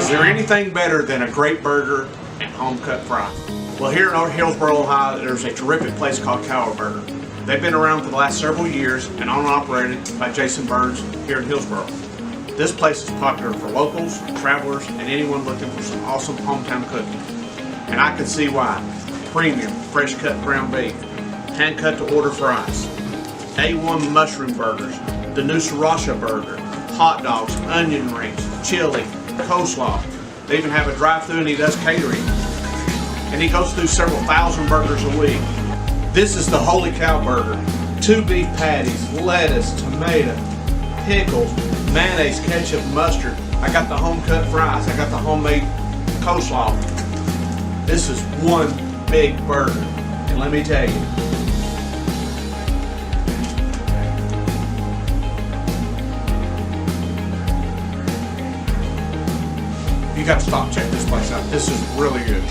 Is there anything better than a great burger and home-cut fries? Well, here in Hillsboro, Ohio, there's a terrific place called Cow Burger. They've been around for the last several years and owned and operated by Jason Burns here in Hillsboro. This place is popular for locals, travelers, and anyone looking for some awesome hometown cooking. And I can see why. Premium, fresh cut ground beef, hand cut to order fries, A1 mushroom burgers, the new sriracha burger, hot dogs, onion rings, chili, coleslaw. They even have a drive-thru and he does catering. And he goes through several thousand burgers a week. This is the Holy Cow Burger. 2 beef patties, lettuce, tomato, pickles, mayonnaise, ketchup, mustard. I got the home-cut fries. I got the homemade coleslaw. This is one big burger. And let me tell you, you got to stop and check this place out. This is really good.